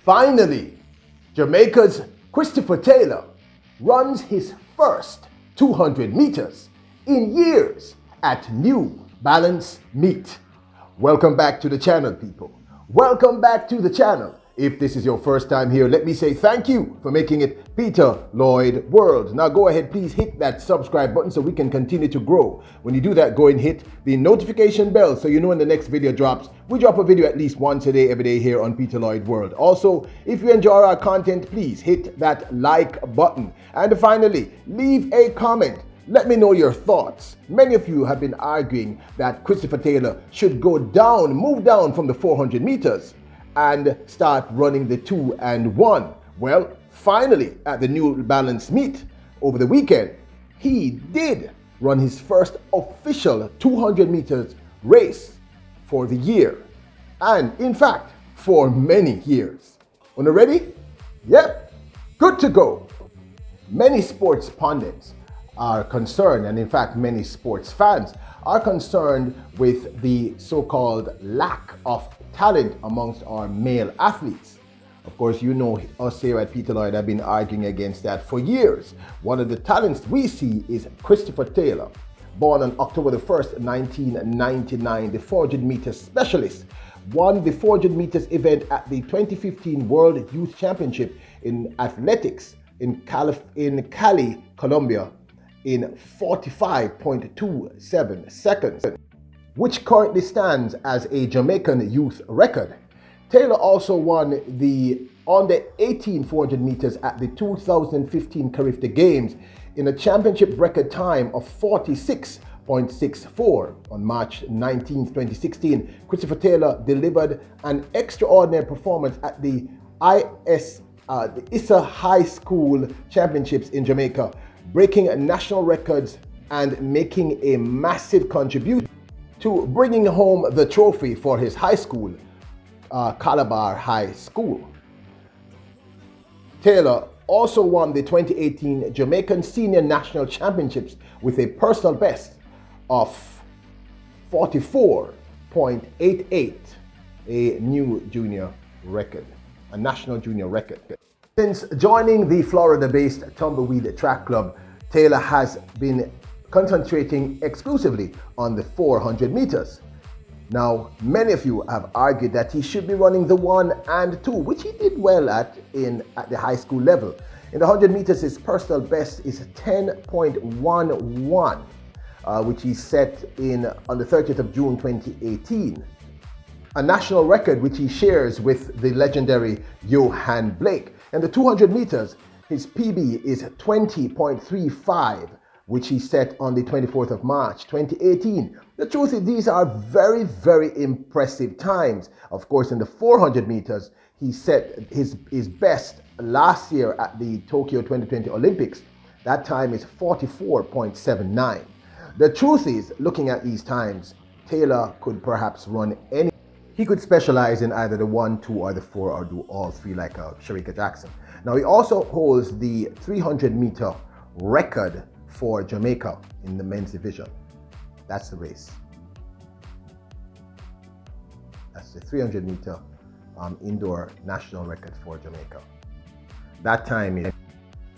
Finally, Jamaica's Christopher Taylor runs his first 200 meters in years at New Balance Meet. Welcome back to the channel, people. Welcome back to the channel. If this is your first time here, let me say thank you for making it Peter Lloyd World. Now go ahead, please hit that subscribe button so we can continue to grow. When you do that, go and hit the notification bell so you know when the next video drops. We drop a video at least once a day, every day here on Peter Lloyd World. Also, if you enjoy our content, please hit that like button. And finally, leave a comment. Let me know your thoughts. Many of you have been arguing that Christopher Taylor should move down from the 400 meters and start running the 2 and 1. Well, finally, at the New Balance Meet over the weekend, he did run his first official 200 meters race for the year. And in fact, for many years. Are you ready? Yep, good to go. Many sports pundits are concerned, and in fact many sports fans are concerned with the so-called lack of talent amongst our male athletes. Of course, you know us here at Peter Lloyd have been arguing against that for years. One of the talents we see is Christopher Taylor, born on October the 1st, 1999, the 400 meter specialist, won the 400 meters event at the 2015 World Youth Championship in Athletics in Cali, Colombia, in 45.27 seconds, which currently stands as a Jamaican youth record. Taylor also won the under 18 400 meters at the 2015 Carifta Games in a championship record time of 46.64. On March 19, 2016, Christopher Taylor delivered an extraordinary performance at the Issa High School Championships in Jamaica, breaking national records and making a massive contribution to bringing home the trophy for his high school, Calabar High School. Taylor also won the 2018 Jamaican Senior National Championships with a personal best of 44.88, a new junior record, a national junior record. Since joining the Florida-based Tumbleweed Track Club, Taylor has been concentrating exclusively on the 400 meters. Now, many of you have argued that he should be running the 1 and 2, which he did well at the high school level. In the 100 meters, his personal best is 10.11, which he set on the 30th of June 2018. A national record which he shares with the legendary Johan Blake. In the 200 meters, his PB is 20.35, which he set on the 24th of March 2018. The truth is, these are very, very impressive times. Of course, in the 400 meters, he set his best last year at the Tokyo 2020 Olympics. That time is 44.79. The truth is, looking at these times, Taylor could perhaps run any. He could specialize in either the 1, 2, or the 4, or do all 3 like Sharika Jackson. Now, he also holds the 300 meter record for Jamaica in the men's division. That's the race. That's the 300 meter indoor national record for Jamaica. That time is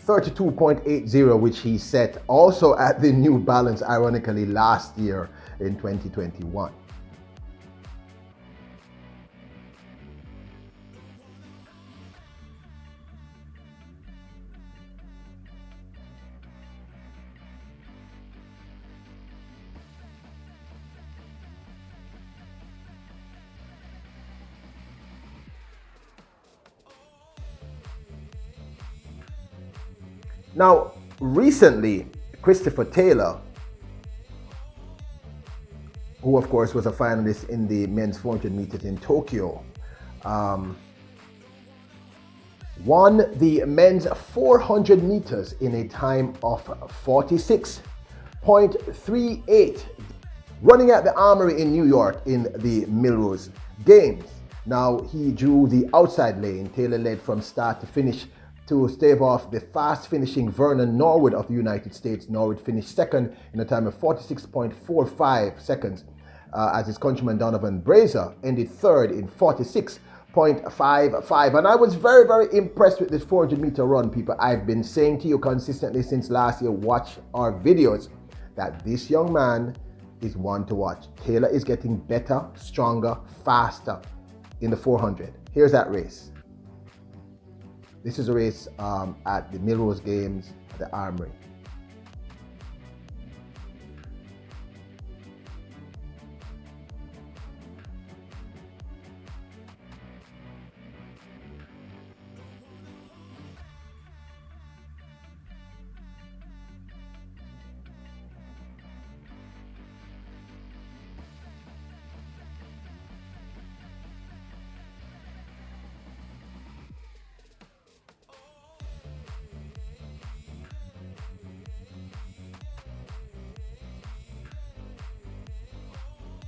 32.80, which he set also at the New Balance, ironically, last year in 2021. Now, recently, Christopher Taylor, who of course was a finalist in the men's 400 meters in Tokyo, won the men's 400 meters in a time of 46.38, running at the Armory in New York in the Melrose Games. Now, he drew the outside lane. Taylor led from start to finish to stave off the fast-finishing Vernon Norwood of the United States. Norwood finished second in a time of 46.45 seconds, as his countryman Donovan Brazier ended third in 46 0.55. And I was very, very impressed with this 400-meter run, people. I've been saying to you consistently since last year, watch our videos, that this young man is one to watch. Taylor is getting better, stronger, faster in the 400. Here's that race. This is a race at the Millrose Games at the Armory.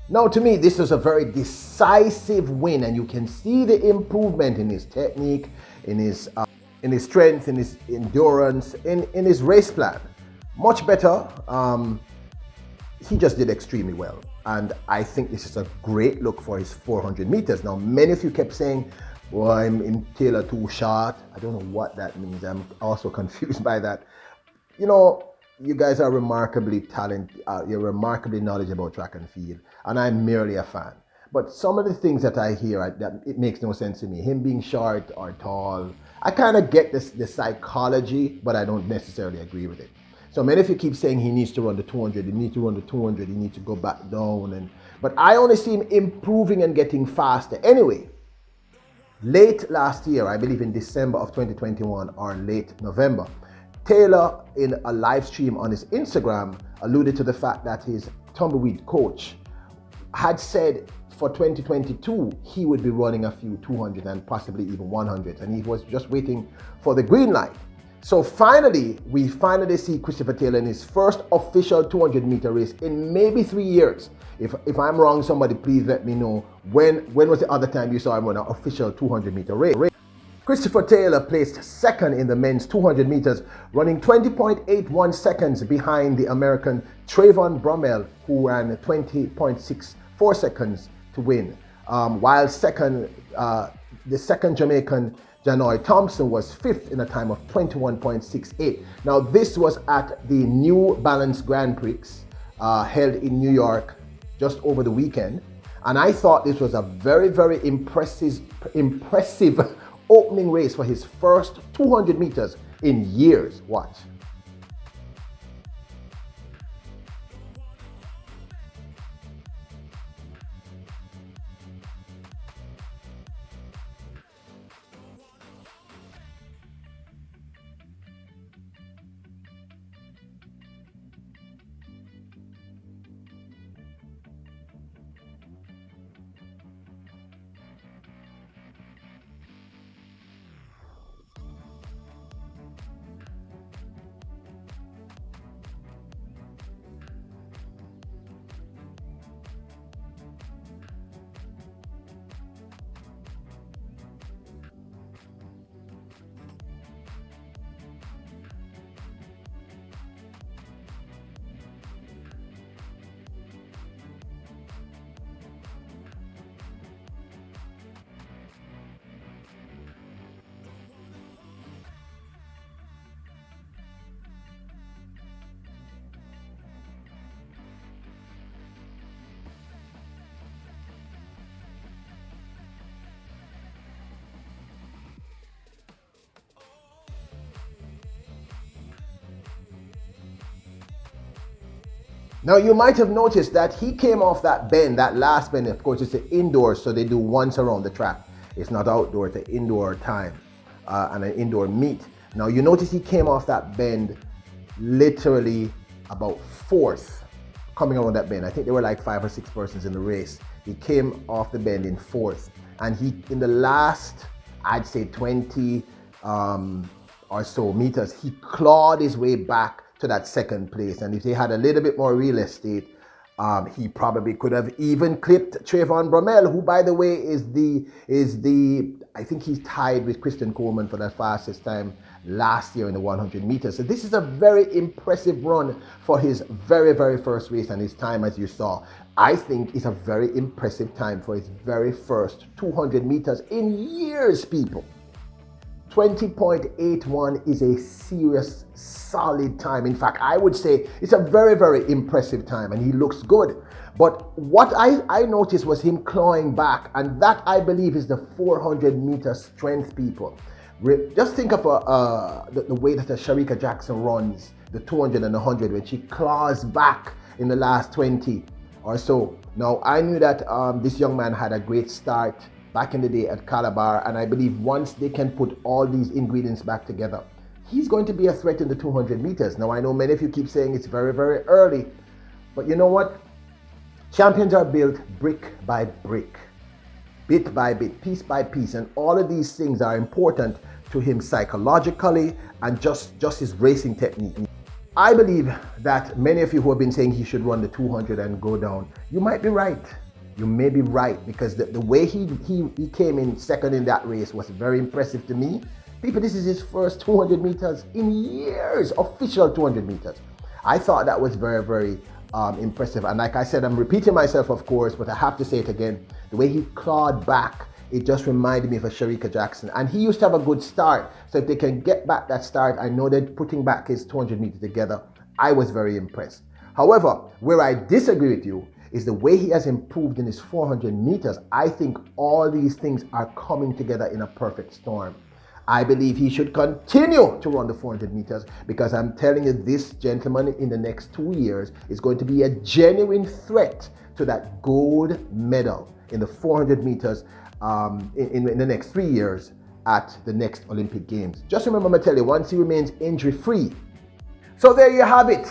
Now, to me, this was a very decisive win, and you can see the improvement in his technique, in his strength, in his endurance, in his race plan. Much better. He just did extremely well, and I think this is a great look for his 400 meters. Now, many of you kept saying, well, I'm in Taylor too short. I don't know what that means. I'm also confused by that. You know, you guys are remarkably talented, you're remarkably knowledgeable about track and field, and I'm merely a fan. But some of the things that I hear, that it makes no sense to me. Him being short or tall, I kind of get the psychology, but I don't necessarily agree with it. So many of you keep saying he needs to run the 200, he needs to run the 200, he needs to go back down, but I only see him improving and getting faster. Anyway, late last year, I believe in December of 2021 or late November, Taylor, in a live stream on his Instagram, alluded to the fact that his tumbleweed coach had said for 2022 he would be running a few 200 and possibly even 100, and he was just waiting for the green light. So finally, we finally see Christopher Taylor in his first official 200-meter race in maybe 3 years. If I'm wrong, somebody please let me know. When was the other time you saw him run an official 200-meter race? Christopher Taylor placed second in the men's 200 meters, running 20.81 seconds behind the American Trayvon Bromell, who ran 20.64 seconds to win. While the second Jamaican, Janoy Thompson, was fifth in a time of 21.68. Now, this was at the New Balance Grand Prix held in New York just over the weekend. And I thought this was a very, very impressive opening race for his first 200 meters in years. Watch. Now, you might have noticed that he came off that bend, that last bend. Of course, it's an indoor, so they do once around the track. It's not outdoor, it's an indoor time and an indoor meet. Now, you notice he came off that bend literally about fourth, coming around that bend. I think there were like 5 or 6 persons in the race. He came off the bend in fourth, and he, in the last, I'd say 20 or so meters, he clawed his way back to that second place. And if they had a little bit more real estate, he probably could have even clipped Trayvon Bromell, who, by the way, is the I think he's tied with Christian Coleman for the fastest time last year in the 100 meters. So this is a very impressive run for his very, very first race, and his time, as you saw, I think it's a very impressive time for his very first 200 meters in years, people. 20.81 is a serious, solid time. In fact, I would say it's a very, very impressive time, and he looks good. But what I noticed was him clawing back, and that, I believe, is the 400 meter strength, people. Just think of the way that Sharika Jackson runs the 200 and 100 when she claws back in the last 20 or so. Now, I knew that this young man had a great start back in the day at Calabar, and I believe once they can put all these ingredients back together, he's going to be a threat in the 200 meters. Now, I know many of you keep saying it's very, very early, but you know what? Champions are built brick by brick, bit by bit, piece by piece, and all of these things are important to him psychologically and just his racing technique. I believe that many of you who have been saying he should run the 200 and go down, you might be right. You may be right, because the way he came in second in that race was very impressive to me. People, this is his first 200 meters in years, official 200 meters. I thought that was very, very impressive. And like I said, I'm repeating myself, of course, but I have to say it again. The way he clawed back, it just reminded me of a Sharika Jackson. And he used to have a good start. So if they can get back that start, I know that putting back his 200 meters together, I was very impressed. However, where I disagree with you is the way he has improved in his 400 meters. I think all these things are coming together in a perfect storm. I believe he should continue to run the 400 meters, because I'm telling you, this gentleman in the next 2 years is going to be a genuine threat to that gold medal in the 400 meters in the next 3 years at the next Olympic Games. Just remember, I'm telling you, once he remains injury-free. So there you have it.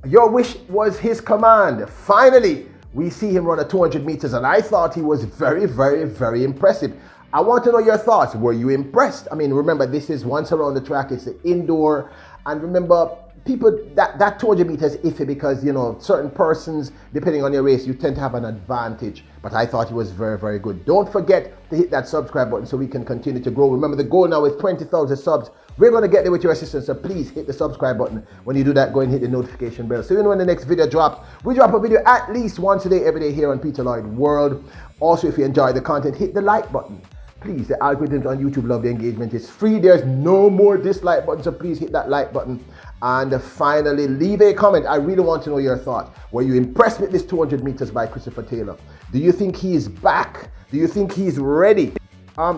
Your wish was his command. Finally, we see him run a 200 meters, and I thought he was very, very, very impressive. I want to know your thoughts. Were you impressed? I mean, remember, this is once around the track. It's an indoor. And remember, people, that 200 meters is iffy because, you know, certain persons, depending on your race, you tend to have an advantage. But I thought he was very, very good. Don't forget to hit that subscribe button so we can continue to grow. Remember, the goal now is 20,000 subs. We're going to get there with your assistance, so please hit the subscribe button. When you do that, go and hit the notification bell, so you know when the next video drops. We drop a video at least once a day, every day here on Peter Lloyd World. Also, if you enjoy the content, hit the like button. Please, the algorithms on YouTube love the engagement. It's free. There's no more dislike button, so please hit that like button. And finally, leave a comment. I really want to know your thoughts. Were you impressed with this 200 meters by Christopher Taylor? Do you think he is back? Do you think he's ready?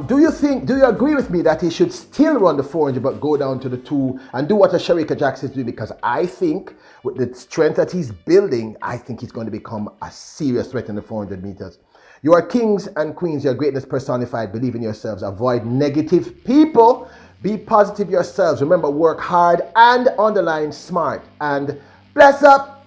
Do you agree with me that he should still run the 400 but go down to the 2 and do what a Sharika Jackson is doing? Because I think with the strength that he's building, I think he's going to become a serious threat in the 400 meters. You are kings and queens, your greatness personified. Believe in yourselves. Avoid negative people. Be positive yourselves. Remember, work hard and underline smart. And bless up.